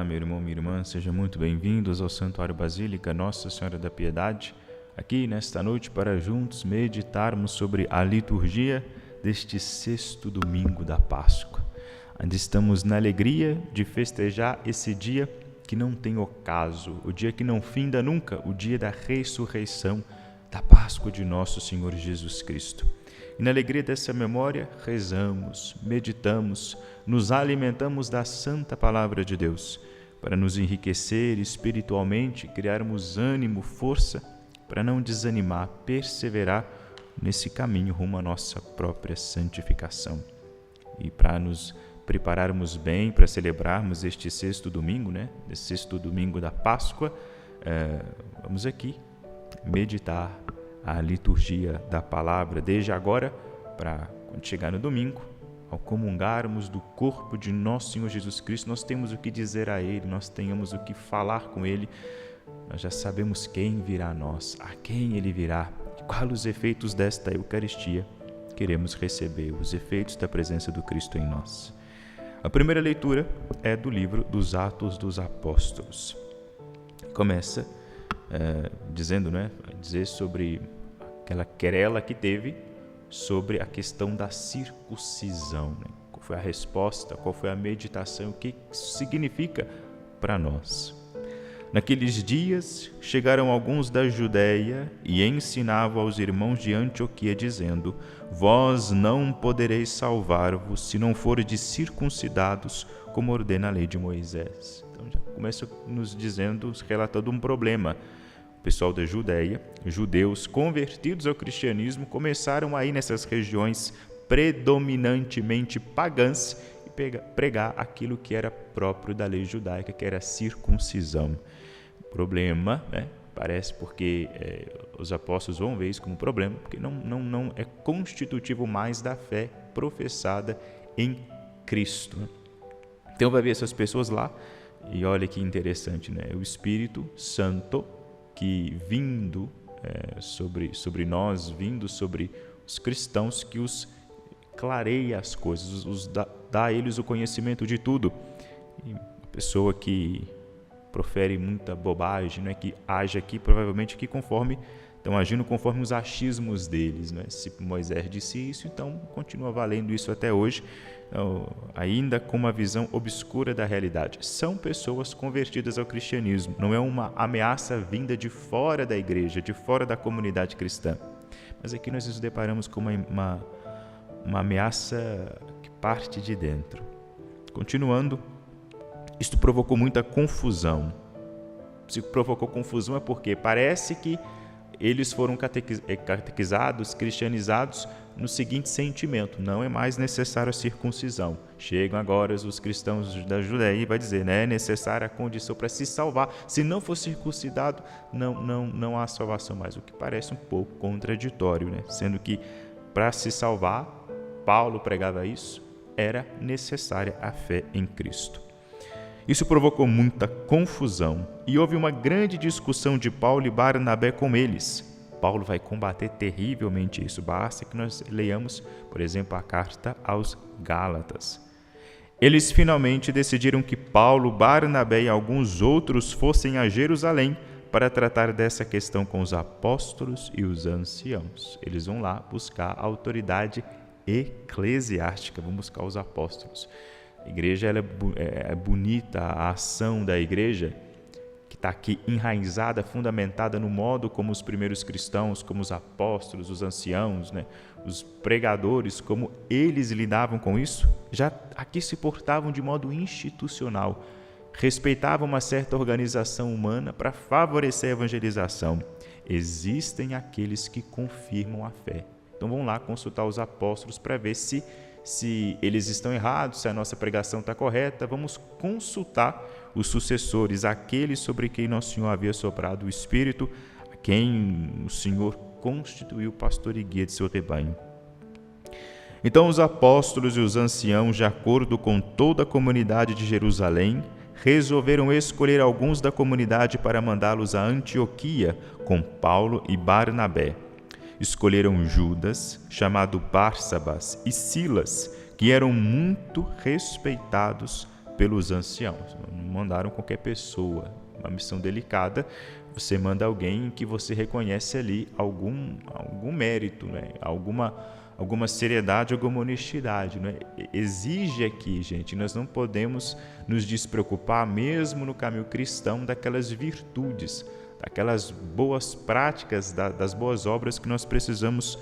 Olá, meu irmão, minha irmã, sejam muito bem-vindos ao Santuário Basílica Nossa Senhora da Piedade, aqui nesta noite para juntos meditarmos sobre a liturgia deste sexto domingo da Páscoa. Ainda estamos na alegria de festejar esse dia que não tem ocaso, o dia que não finda nunca, o dia da ressurreição da Páscoa de nosso Senhor Jesus Cristo. E na alegria dessa memória, rezamos, meditamos, nos alimentamos da Santa Palavra de Deus, para nos enriquecer espiritualmente, criarmos ânimo, força, para não desanimar, perseverar nesse caminho rumo à nossa própria santificação. E para nos prepararmos bem para celebrarmos este sexto domingo, esse sexto domingo da Páscoa, vamos aqui meditar a liturgia da palavra desde agora, para quando chegar no domingo, ao comungarmos do corpo de nosso Senhor Jesus Cristo, nós temos o que dizer a Ele, nós tenhamos o que falar com Ele, nós já sabemos quem virá a nós, a quem Ele virá, e quais os efeitos desta Eucaristia queremos receber, os efeitos da presença do Cristo em nós. A primeira leitura é do livro dos Atos dos Apóstolos. Começa dizendo, dizer sobre aquela querela que teve sobre a questão da circuncisão. Qual foi a resposta, qual foi a meditação, o que isso significa para nós. Naqueles dias chegaram alguns da Judéia e ensinavam aos irmãos de Antioquia, dizendo: Vós não podereis salvar-vos se não fordes circuncidados, como ordena a lei de Moisés. Então já começa nos dizendo, relatando um problema. O pessoal da Judéia, judeus convertidos ao cristianismo, começaram a ir nessas regiões predominantemente pagãs e pregar aquilo que era próprio da lei judaica, que era a circuncisão. Problema, parece porque os apóstolos vão ver isso como problema, porque não é constitutivo mais da fé professada em Cristo. Então vai ver essas pessoas lá, e olha que interessante, o Espírito Santo que vindo sobre nós, vindo sobre os cristãos, que os clareia as coisas, dá a eles o conhecimento de tudo. E a pessoa que profere muita bobagem, que age aqui, provavelmente aqui estão agindo conforme os achismos deles. Se Moisés disse isso, então continua valendo isso até hoje, ainda com uma visão obscura da realidade. São pessoas convertidas ao cristianismo, não é uma ameaça vinda de fora da igreja, de fora da comunidade cristã. Mas aqui nós nos deparamos com uma ameaça que parte de dentro. Continuando, isto provocou muita confusão. Se provocou confusão é porque parece que eles foram catequizados, cristianizados no seguinte sentimento: não é mais necessário a circuncisão. Chegam agora os cristãos da Judéia e vai dizer, é necessária a condição para se salvar. Se não for circuncidado, não há salvação mais. O que parece um pouco contraditório, sendo que para se salvar, Paulo pregava isso, era necessária a fé em Cristo. Isso provocou muita confusão e houve uma grande discussão de Paulo e Barnabé com eles. Paulo vai combater terrivelmente isso. Basta que nós leiamos, por exemplo, a carta aos Gálatas. Eles finalmente decidiram que Paulo, Barnabé e alguns outros fossem a Jerusalém para tratar dessa questão com os apóstolos e os anciãos. Eles vão lá buscar a autoridade eclesiástica, vão buscar os apóstolos. A igreja é bonita, a ação da igreja, que está aqui enraizada, fundamentada no modo como os primeiros cristãos, como os apóstolos, os anciãos, os pregadores, como eles lidavam com isso, já aqui se portavam de modo institucional, respeitavam uma certa organização humana para favorecer a evangelização. Existem aqueles que confirmam a fé. Então vão lá consultar os apóstolos para ver se eles estão errados, se a nossa pregação está correta. Vamos consultar os sucessores, aqueles sobre quem nosso Senhor havia soprado o Espírito, a quem o Senhor constituiu pastor e guia de seu rebanho. Então os apóstolos e os anciãos, de acordo com toda a comunidade de Jerusalém, resolveram escolher alguns da comunidade para mandá-los a Antioquia com Paulo e Barnabé. Escolheram Judas, chamado Barsabás, e Silas, que eram muito respeitados pelos anciãos. Não mandaram qualquer pessoa. Uma missão delicada, você manda alguém que você reconhece ali algum mérito, né? Alguma seriedade, alguma honestidade, né? Exige aqui, gente, nós não podemos nos despreocupar, mesmo no caminho cristão, daquelas virtudes, daquelas boas práticas, das boas obras que nós precisamos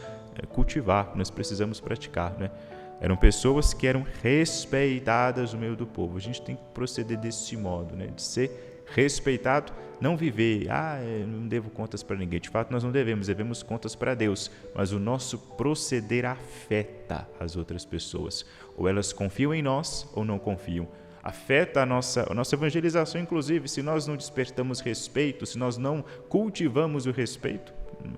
cultivar, que nós precisamos praticar, né? Eram pessoas que eram respeitadas no meio do povo. A gente tem que proceder desse modo, né? De ser respeitado, não viver, eu não devo contas para ninguém. De fato, nós não devemos contas para Deus, mas o nosso proceder afeta as outras pessoas. Ou elas confiam em nós ou não confiam. Afeta a nossa evangelização, inclusive, se nós não despertamos respeito, se nós não cultivamos o respeito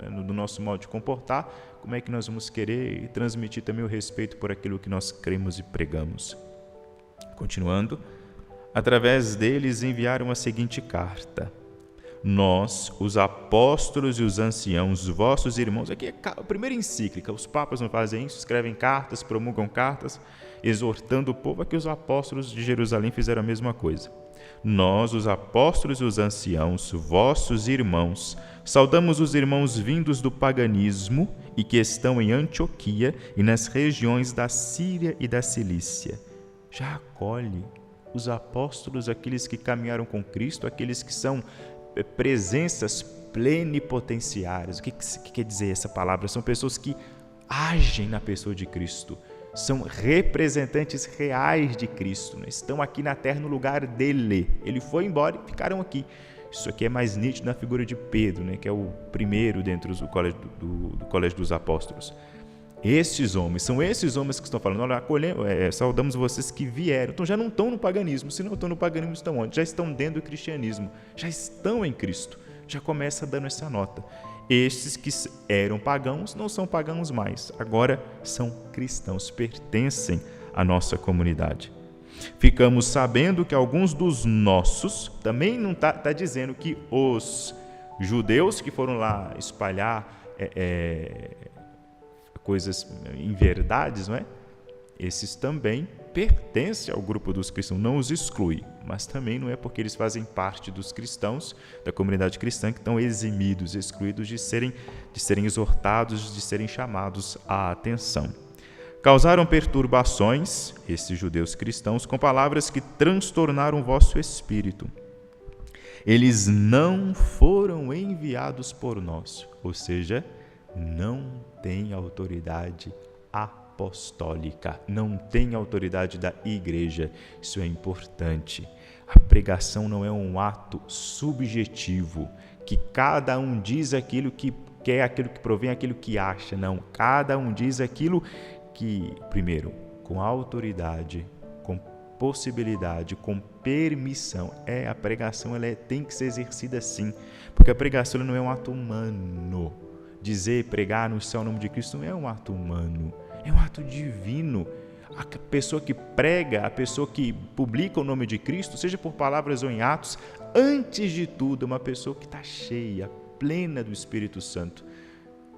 no nosso modo de comportar, como é que nós vamos querer transmitir também o respeito por aquilo que nós cremos e pregamos? Continuando, através deles enviaram a seguinte carta: nós, os apóstolos e os anciãos, vossos irmãos. Aqui é a primeira encíclica, os papas não fazem isso, escrevem cartas, promulgam cartas, exortando o povo. Aqui os apóstolos de Jerusalém fizeram a mesma coisa. Nós, os apóstolos e os anciãos, vossos irmãos, saudamos os irmãos vindos do paganismo e que estão em Antioquia e nas regiões da Síria e da Cilícia. Já acolhe os apóstolos, aqueles que caminharam com Cristo, aqueles que são presenças plenipotenciárias. O que quer dizer essa palavra? São pessoas que agem na pessoa de Cristo, são representantes reais de Cristo, né? Estão aqui na terra no lugar dele. Ele foi embora e ficaram aqui. Isso aqui é mais nítido na figura de Pedro, né? Que é o primeiro dentro do colégio dos apóstolos. São esses homens que estão falando: olha, saudamos vocês que vieram. Então já não estão no paganismo. Se não estão no paganismo, estão onde? Já estão dentro do cristianismo, já estão em Cristo. Já começa dando essa nota. Estes que eram pagãos não são pagãos mais, agora são cristãos, pertencem à nossa comunidade. Ficamos sabendo que alguns dos nossos, também não está dizendo que os judeus que foram lá espalhar coisas inverdades, não é? Esses também pertencem ao grupo dos cristãos, não os exclui, mas também não é porque eles fazem parte dos cristãos, da comunidade cristã, que estão eximidos, excluídos de serem exortados, de serem chamados à atenção. Causaram perturbações, esses judeus cristãos, com palavras que transtornaram o vosso espírito. Eles não foram enviados por nós, ou seja, não têm autoridade apostólica, não tem autoridade da igreja. Isso é importante. A pregação não é um ato subjetivo, que cada um diz aquilo que quer, aquilo que provém, aquilo que acha. Não, cada um diz aquilo que, primeiro, com autoridade, com possibilidade, com permissão. A pregação tem que ser exercida assim, porque a pregação não é um ato humano. Dizer, pregar, anunciar o nome de Cristo não é um ato humano, é um ato divino. A pessoa que prega, a pessoa que publica o nome de Cristo, seja por palavras ou em atos, antes de tudo, é uma pessoa que está cheia, plena do Espírito Santo.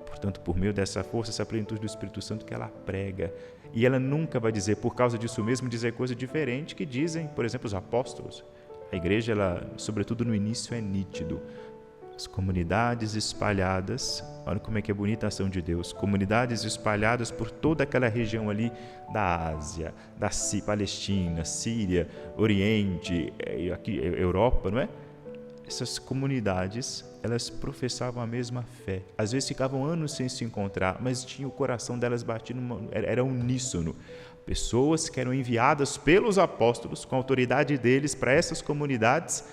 Portanto, por meio dessa força, essa plenitude do Espírito Santo, que ela prega. E ela nunca vai dizer, por causa disso mesmo, dizer coisa diferente que dizem, por exemplo, os apóstolos. A igreja, ela, sobretudo no início, é nítido. As comunidades espalhadas, olha como é que é bonita a ação de Deus, comunidades espalhadas por toda aquela região ali da Ásia, da Palestina, Síria, Oriente, aqui, Europa, não é? Essas comunidades, elas professavam a mesma fé. Às vezes ficavam anos sem se encontrar, mas tinha o coração delas batido, era uníssono. Pessoas que eram enviadas pelos apóstolos, com a autoridade deles, para essas comunidades,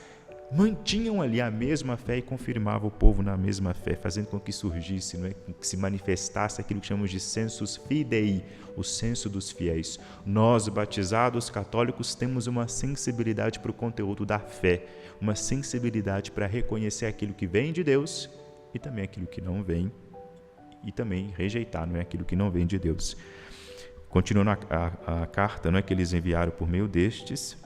mantinham ali a mesma fé e confirmavam o povo na mesma fé, fazendo com que surgisse, não é? Com que se manifestasse aquilo que chamamos de sensus fidei, o senso dos fiéis. Nós, batizados católicos, temos uma sensibilidade para o conteúdo da fé, uma sensibilidade para reconhecer aquilo que vem de Deus e também aquilo que não vem, e também rejeitar, não é, aquilo que não vem de Deus. Continuando a carta, não é, que eles enviaram por meio destes.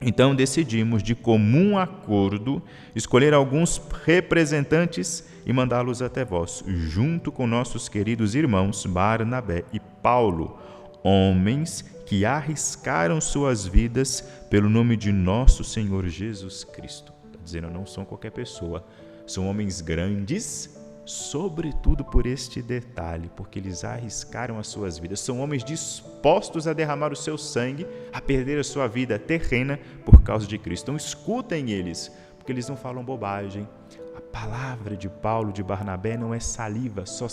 Então decidimos, de comum acordo, escolher alguns representantes e mandá-los até vós, junto com nossos queridos irmãos Barnabé e Paulo, homens que arriscaram suas vidas pelo nome de nosso Senhor Jesus Cristo. Está dizendo, não são qualquer pessoa, são homens grandes, sobretudo por este detalhe, porque eles arriscaram as suas vidas. São homens dispostos a derramar o seu sangue, a perder a sua vida terrena por causa de Cristo. Então escutem eles, porque eles não falam bobagem. A palavra de Paulo, de Barnabé, não é saliva, só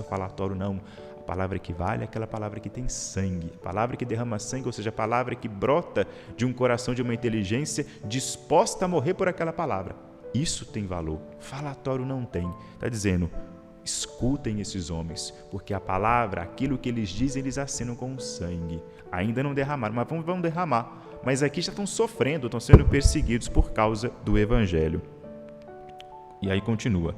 falatório, não. A palavra que vale é aquela palavra que tem sangue, a palavra que derrama sangue, ou seja, a palavra que brota de um coração, de uma inteligência disposta a morrer por aquela palavra. Isso tem valor, falatório não tem. Está dizendo, escutem esses homens, porque a palavra, aquilo que eles dizem, eles assinam com o sangue. Ainda não derramaram, mas vão derramar. Mas aqui já estão sofrendo, estão sendo perseguidos por causa do Evangelho. E aí continua.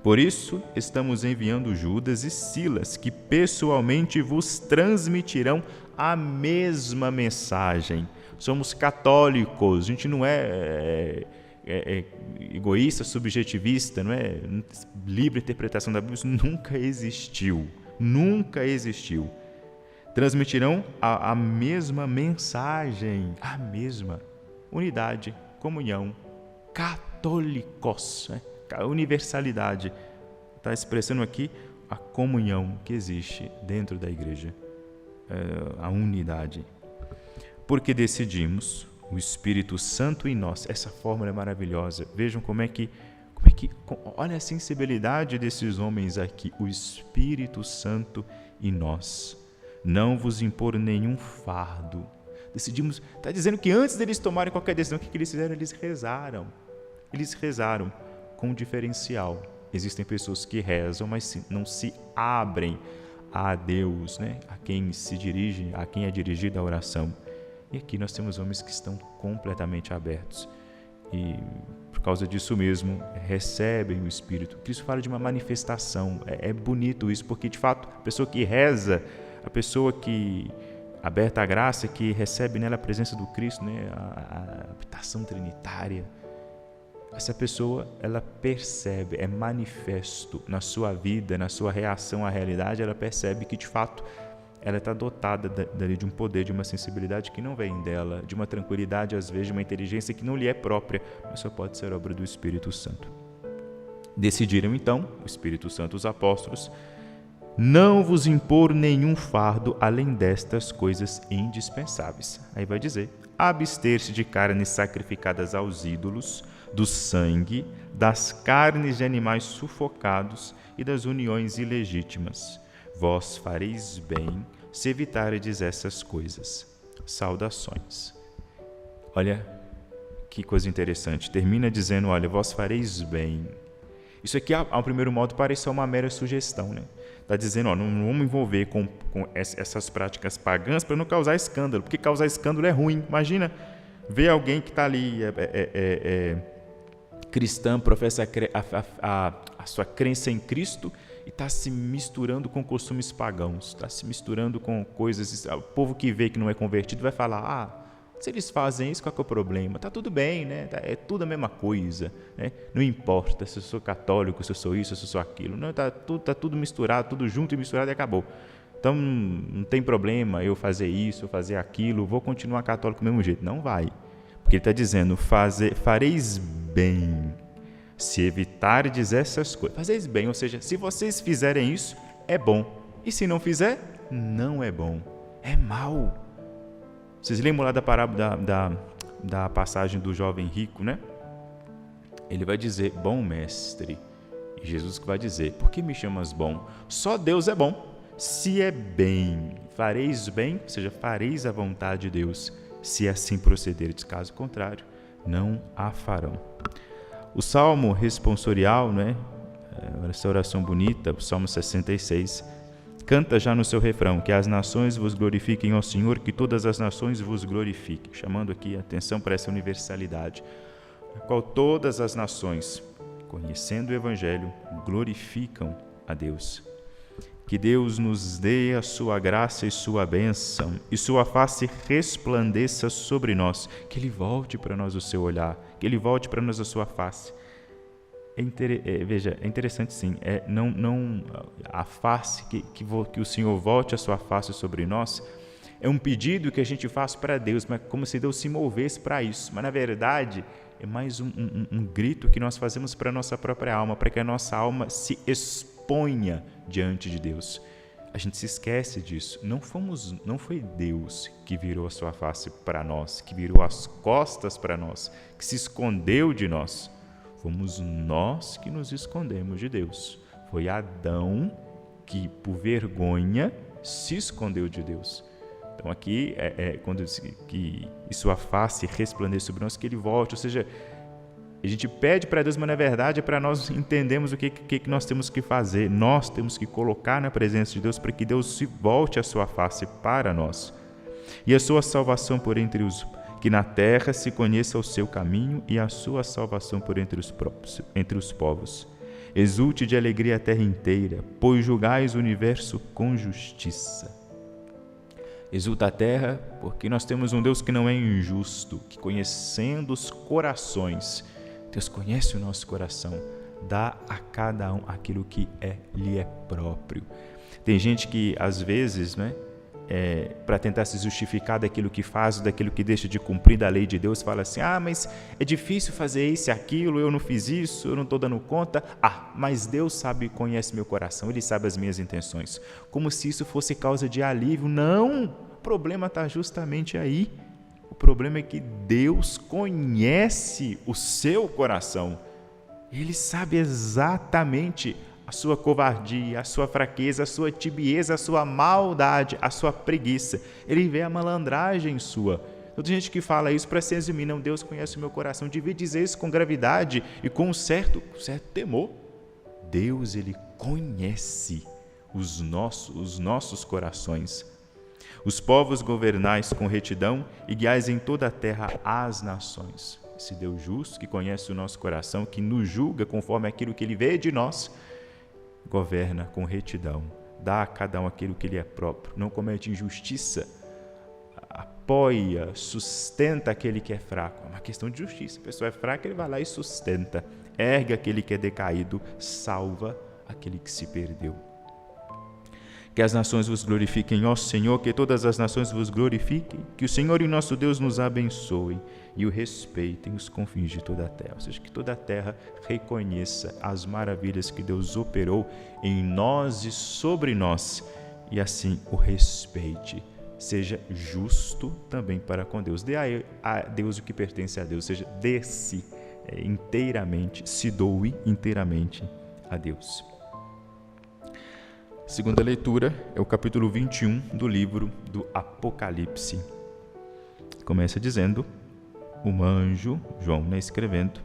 Por isso, estamos enviando Judas e Silas, que pessoalmente vos transmitirão a mesma mensagem. Somos católicos, a gente não é egoísta, subjetivista, não é livre interpretação da Bíblia, isso nunca existiu. Transmitirão a mesma mensagem, a mesma unidade, comunhão, católicos, né? A universalidade. Está expressando aqui a comunhão que existe dentro da igreja, a unidade. Porque decidimos, o Espírito Santo em nós, essa fórmula é maravilhosa. Vejam olha a sensibilidade desses homens aqui, o Espírito Santo em nós. Não vos impor nenhum fardo. Decidimos, está dizendo que antes deles tomarem qualquer decisão, o que eles fizeram? Eles rezaram com um diferencial. Existem pessoas que rezam, mas não se abrem a Deus, né? A quem se dirige, a quem é dirigida a oração. E aqui nós temos homens que estão completamente abertos. E por causa disso mesmo, recebem o Espírito. Cristo fala de uma manifestação. É bonito isso, porque de fato, a pessoa que reza, a pessoa que aberta à graça, que recebe nela a presença do Cristo, né? A habitação trinitária, essa pessoa, ela percebe, é manifesto na sua vida, na sua reação à realidade, ela percebe que, de fato, ela está dotada de um poder, de uma sensibilidade que não vem dela, de uma tranquilidade, às vezes, de uma inteligência que não lhe é própria, mas só pode ser obra do Espírito Santo. Decidiram, então, o Espírito Santo, os apóstolos, não vos impor nenhum fardo além destas coisas indispensáveis. Aí vai dizer, abster-se de carnes sacrificadas aos ídolos, do sangue, das carnes de animais sufocados e das uniões ilegítimas. Vós fareis bem se evitardes essas coisas. Saudações. Olha que coisa interessante. Termina dizendo, olha, vós fareis bem. Isso aqui, ao primeiro modo, parece uma mera sugestão, né? Está dizendo, não vamos envolver com essas práticas pagãs para não causar escândalo, porque causar escândalo é ruim. Imagina ver alguém que está ali, cristã, professa a sua crença em Cristo e está se misturando com costumes pagãos, está se misturando com coisas. O povo que vê que não é convertido vai falar, se eles fazem isso, qual que é o problema? Está tudo bem, né? É tudo a mesma coisa, né? Não importa se eu sou católico, se eu sou isso, se eu sou aquilo. Não, está tudo misturado, tudo junto e misturado e acabou. Então não tem problema eu fazer isso, eu fazer aquilo, vou continuar católico do mesmo jeito. Não vai. Porque ele está dizendo, fareis bem se evitardes essas coisas. Fazeis bem, ou seja, se vocês fizerem isso, é bom. E se não fizer, não é bom. É mal. Vocês lembram lá da parábola da passagem do jovem rico, né? Ele vai dizer, bom mestre. E Jesus que vai dizer, por que me chamas bom? Só Deus é bom. Se é bem, fareis bem, ou seja, fareis a vontade de Deus. Se assim procederdes, caso contrário, não a farão. O Salmo responsorial, né? Essa oração bonita, o Salmo 66, canta já no seu refrão, que as nações vos glorifiquem ao Senhor, que todas as nações vos glorifiquem, chamando aqui a atenção para essa universalidade, na qual todas as nações, conhecendo o Evangelho, glorificam a Deus. Que Deus nos dê a sua graça e sua bênção, e sua face resplandeça sobre nós, que Ele volte para nós o seu olhar, que Ele volte para nós a sua face, veja, é interessante sim, não a face, que o Senhor volte a sua face sobre nós, é um pedido que a gente faz para Deus, mas como se Deus se movesse para isso. Mas, na verdade, é mais um grito que nós fazemos para a nossa própria alma, para que a nossa alma se exponha diante de Deus. A gente se esquece disso. Não foi Deus que virou a sua face para nós, que virou as costas para nós, que se escondeu de nós. Fomos nós que nos escondemos de Deus. Foi Adão que, por vergonha, se escondeu de Deus. Então aqui, quando diz que sua face resplandeça sobre nós, que ele volte, ou seja, a gente pede para Deus, mas na verdade é para nós entendermos o que nós temos que fazer. Nós temos que colocar na presença de Deus para que Deus se volte a sua face para nós. E a sua salvação por entre os que na terra se conheça o seu caminho e a sua salvação por entre os povos. Exulte de alegria a terra inteira, pois julgais o universo com justiça. Exulta a terra, porque nós temos um Deus que não é injusto, que conhecendo os corações, Deus conhece o nosso coração, dá a cada um aquilo que lhe é próprio. Tem gente que, às vezes, para tentar se justificar daquilo que faz, daquilo que deixa de cumprir da lei de Deus, fala assim, mas é difícil fazer isso e aquilo, eu não fiz isso, eu não estou dando conta. Mas Deus sabe, conhece meu coração, Ele sabe as minhas intenções. Como se isso fosse causa de alívio. Não, o problema está justamente aí. O problema é que Deus conhece o seu coração. Ele sabe exatamente a sua covardia, a sua fraqueza, a sua tibieza, a sua maldade, a sua preguiça. Ele vê a malandragem sua. Então, tem gente que fala isso para se eximir. Não, Deus conhece o meu coração. Devia dizer isso com gravidade e com um certo temor. Deus, Ele conhece os nossos corações. Os povos governais com retidão e guiais em toda a terra as nações. Esse Deus justo que conhece o nosso coração, que nos julga conforme aquilo que Ele vê de nós, governa com retidão, dá a cada um aquilo que lhe é próprio, não comete injustiça, apoia, sustenta aquele que é fraco. É uma questão de justiça. A pessoa é fraca, ele vai lá e sustenta, ergue aquele que é decaído, salva aquele que se perdeu. Que as nações vos glorifiquem, ó Senhor, que todas as nações vos glorifiquem, que o Senhor e nosso Deus nos abençoe e o respeitem os confins de toda a terra. Ou seja, que toda a terra reconheça as maravilhas que Deus operou em nós e sobre nós, e assim o respeite. Seja justo também para com Deus. Dê a Deus o que pertence a Deus, ou seja, dê-se inteiramente, se doe inteiramente a Deus. Segunda leitura é o capítulo 21 do livro do Apocalipse. Começa dizendo, João escrevendo,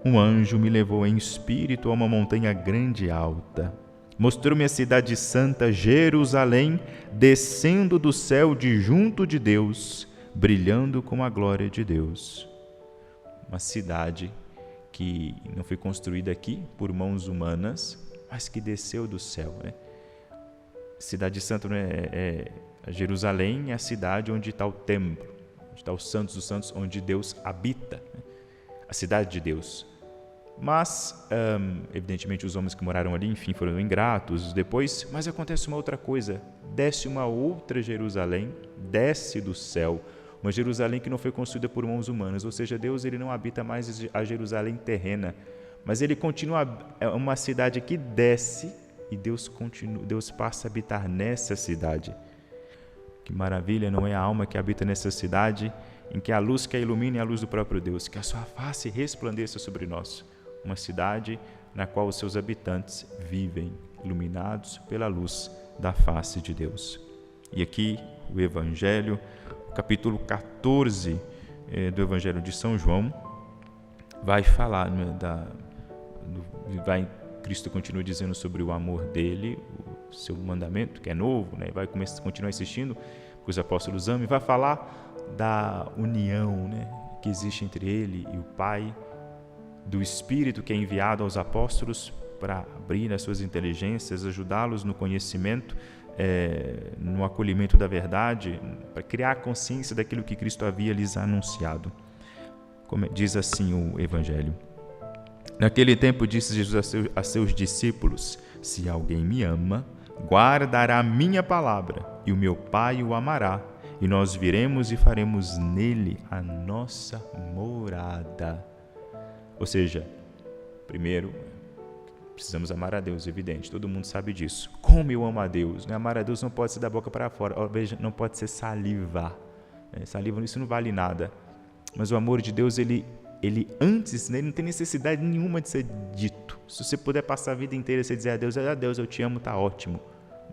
um anjo me levou em espírito a uma montanha grande e alta. Mostrou-me a cidade santa, Jerusalém, descendo do céu de junto de Deus, brilhando com a glória de Deus. Uma cidade que não foi construída aqui por mãos humanas, mas que desceu do céu, Cidade Santa Jerusalém é a cidade onde está o templo, onde está o Santos dos Santos, onde Deus habita, a cidade de Deus. Mas, evidentemente, os homens que moraram ali, enfim, foram ingratos depois, mas acontece uma outra coisa, desce uma outra Jerusalém, desce do céu, uma Jerusalém que não foi construída por mãos humanas, ou seja, Deus ele não habita mais a Jerusalém terrena, mas ele continua, é uma cidade que desce, e Deus passa a habitar nessa cidade. Que maravilha, não é a alma que habita nessa cidade, em que a luz que a ilumina é a luz do próprio Deus, que a sua face resplandeça sobre nós. Uma cidade na qual os seus habitantes vivem, iluminados pela luz da face de Deus. E aqui o Evangelho, capítulo 14 do Evangelho de São João, vai falar, Cristo continua dizendo sobre o amor dele, o seu mandamento, que é novo, vai continuar insistindo, que os apóstolos amam, e vai falar da união que existe entre ele e o Pai, do Espírito que é enviado aos apóstolos para abrir as suas inteligências, ajudá-los no conhecimento, no acolhimento da verdade, para criar consciência daquilo que Cristo havia lhes anunciado. Como diz assim o Evangelho. Naquele tempo disse Jesus a seus discípulos: se alguém me ama, guardará a minha palavra, e o meu Pai o amará, e nós viremos e faremos nele a nossa morada. Ou seja, primeiro, precisamos amar a Deus, evidente, todo mundo sabe disso. Como eu amo a Deus? Amar a Deus não pode ser da boca para fora, veja, não pode ser saliva. Saliva, isso não vale nada. Mas o amor de Deus, ele antes, ele não tem necessidade nenhuma de ser dito. Se você puder passar a vida inteira sem dizer a Deus, eu te amo, está ótimo.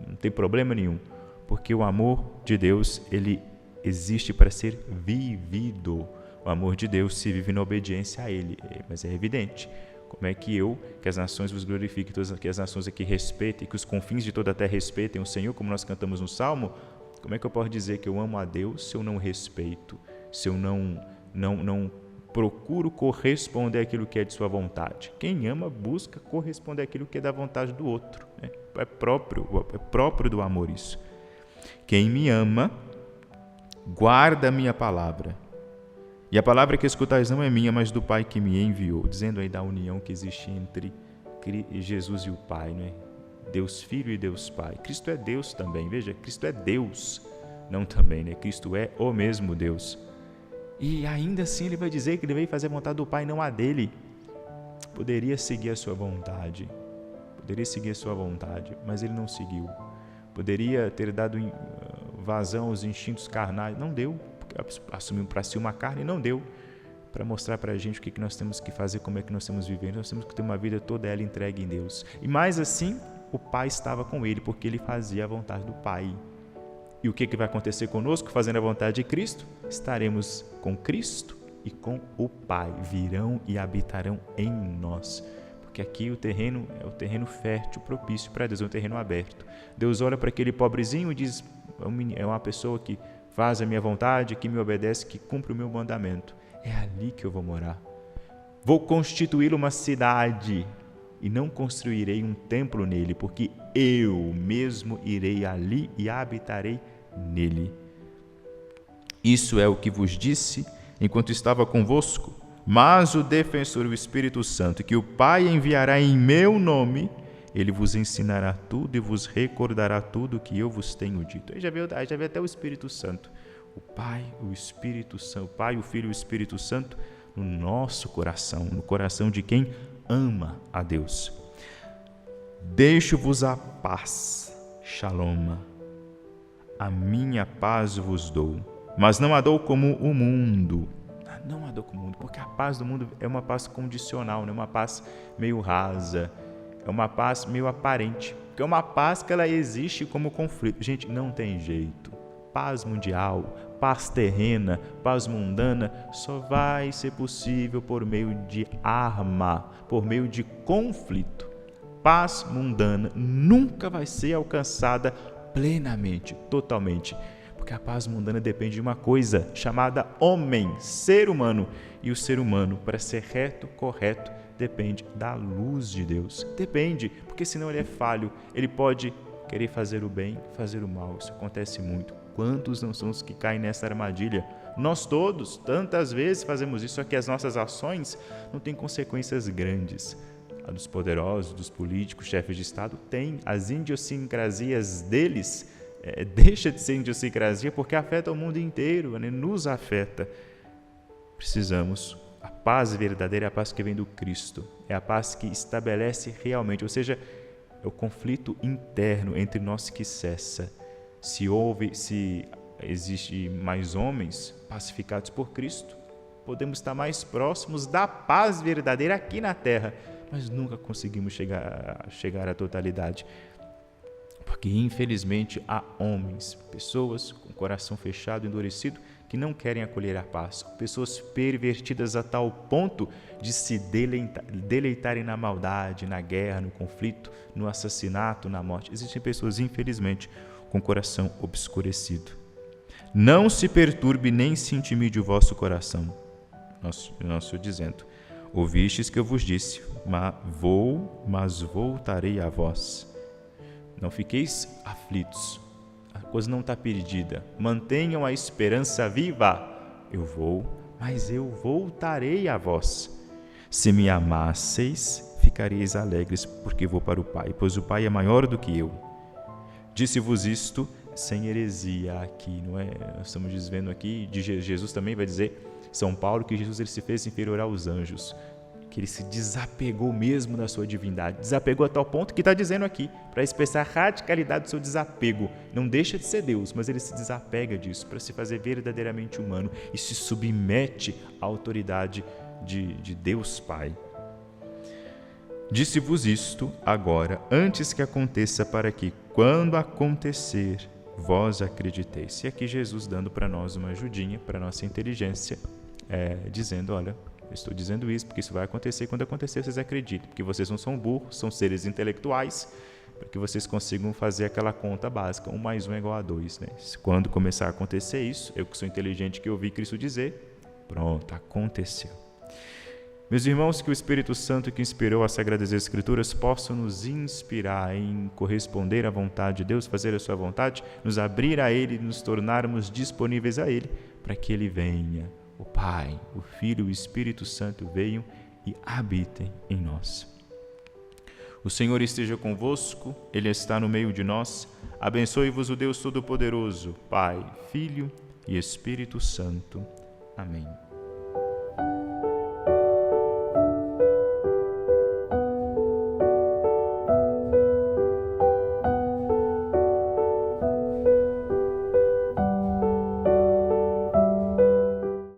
Não tem problema nenhum. Porque o amor de Deus, ele existe para ser vivido. O amor de Deus se vive na obediência a Ele. Mas é evidente. Como é que as nações vos glorifiquem, que as nações aqui respeitem, que os confins de toda a terra respeitem o Senhor, como nós cantamos no Salmo? Como é que eu posso dizer que eu amo a Deus se eu não respeito, se eu não procuro corresponder àquilo que é de sua vontade? Quem ama busca corresponder àquilo que é da vontade do outro. É próprio do amor isso. Quem me ama, guarda a minha palavra. E a palavra que escutais não é minha, mas do Pai que me enviou. Dizendo aí da união que existe entre Jesus e o Pai, não é? Deus Filho e Deus Pai. Cristo é Deus também, veja, Cristo é Deus, não também, né? Cristo é o mesmo Deus. E ainda assim ele vai dizer que ele veio fazer a vontade do Pai, não a dele. Poderia seguir a sua vontade, mas ele não seguiu. Poderia ter dado vazão aos instintos carnais, não deu. Assumiu para si uma carne, não deu. Para mostrar para a gente o que nós temos que fazer, como é que nós temos que viver. Nós temos que ter uma vida toda ela entregue em Deus. E mais assim, o Pai estava com ele, porque ele fazia a vontade do Pai. E o que vai acontecer conosco, fazendo a vontade de Cristo? Estaremos com Cristo e com o Pai. Virão e habitarão em nós. Porque aqui o terreno é o terreno fértil, propício para Deus, é um terreno aberto. Deus olha para aquele pobrezinho e diz: é uma pessoa que faz a minha vontade, que me obedece, que cumpre o meu mandamento. É ali que eu vou morar. Vou constituir uma cidade e não construirei um templo nele, porque eu mesmo irei ali e habitarei nele. Isso é o que vos disse enquanto estava convosco. Mas o defensor, o Espírito Santo, que o Pai enviará em meu nome, ele vos ensinará tudo e vos recordará tudo o que eu vos tenho dito. Aí já veio até o Espírito Santo. O Pai, o Espírito Santo, o Pai, o Filho e o Espírito Santo no nosso coração, no coração de quem ama a Deus. Deixo-vos a paz, Shalom. A minha paz vos dou, mas não a dou como o mundo. Não a dou como o mundo, porque a paz do mundo é uma paz condicional, não é uma paz meio rasa, é uma paz meio aparente, porque é uma paz que ela existe como conflito. Gente, não tem jeito. Paz mundial, paz terrena, paz mundana, só vai ser possível por meio de arma, por meio de conflito. Paz mundana nunca vai ser alcançada plenamente, totalmente, porque a paz mundana depende de uma coisa chamada homem, ser humano, e o ser humano, para ser reto, correto, depende da luz de Deus. Depende, porque senão ele é falho, ele pode querer fazer o bem, fazer o mal. Isso acontece muito. Quantos não são os que caem nessa armadilha? Nós todos, tantas vezes fazemos isso, só que as nossas ações não têm consequências grandes. A dos poderosos, dos políticos, chefes de Estado, tem. As idiosincrasias deles deixa de ser idiosincrasia porque afeta o mundo inteiro, né? Nos afeta. Precisamos. A paz verdadeira é a paz que vem do Cristo. É a paz que estabelece realmente, ou seja, é o conflito interno entre nós que cessa. Se existe mais homens pacificados por Cristo, podemos estar mais próximos da paz verdadeira aqui na terra, mas nunca conseguimos chegar à totalidade. Porque, infelizmente, há homens, pessoas com coração fechado, endurecido, que não querem acolher a paz. Pessoas pervertidas a tal ponto de se deleitarem na maldade, na guerra, no conflito, no assassinato, na morte. Existem pessoas, infelizmente, com o coração obscurecido. Não se perturbe nem se intimide o vosso coração. Nosso dizendo: ouvistes que eu vos disse, mas voltarei a vós. Não fiqueis aflitos, a coisa não está perdida. Mantenham a esperança viva. Eu vou, mas eu voltarei a vós. Se me amasseis, ficareis alegres, porque vou para o Pai, pois o Pai é maior do que eu. Disse-vos isto sem heresia aqui, não é? Nós estamos vendo aqui, de Jesus também vai dizer, São Paulo, que Jesus ele se fez inferior aos anjos, que ele se desapegou mesmo da sua divindade, desapegou a tal ponto que está dizendo aqui, para expressar a radicalidade do seu desapego. Não deixa de ser Deus, mas ele se desapega disso, para se fazer verdadeiramente humano e se submete à autoridade de Deus Pai. Disse-vos isto agora, antes que aconteça, para que, quando acontecer, vós acrediteis. E aqui Jesus dando para nós uma ajudinha, para a nossa inteligência, dizendo, olha, eu estou dizendo isso porque isso vai acontecer, e quando acontecer vocês acreditem, porque vocês não são burros, são seres intelectuais, para que vocês consigam fazer aquela conta básica, 1 mais 1 é igual a 2. Né? Quando começar a acontecer isso, eu que sou inteligente, que ouvi Cristo dizer, pronto, aconteceu. Meus irmãos, que o Espírito Santo que inspirou as Sagradas Escrituras possa nos inspirar em corresponder à vontade de Deus, fazer a sua vontade, nos abrir a Ele, nos tornarmos disponíveis a Ele, para que Ele venha. O Pai, o Filho e o Espírito Santo venham e habitem em nós. O Senhor esteja convosco, Ele está no meio de nós. Abençoe-vos o Deus Todo-Poderoso, Pai, Filho e Espírito Santo. Amém.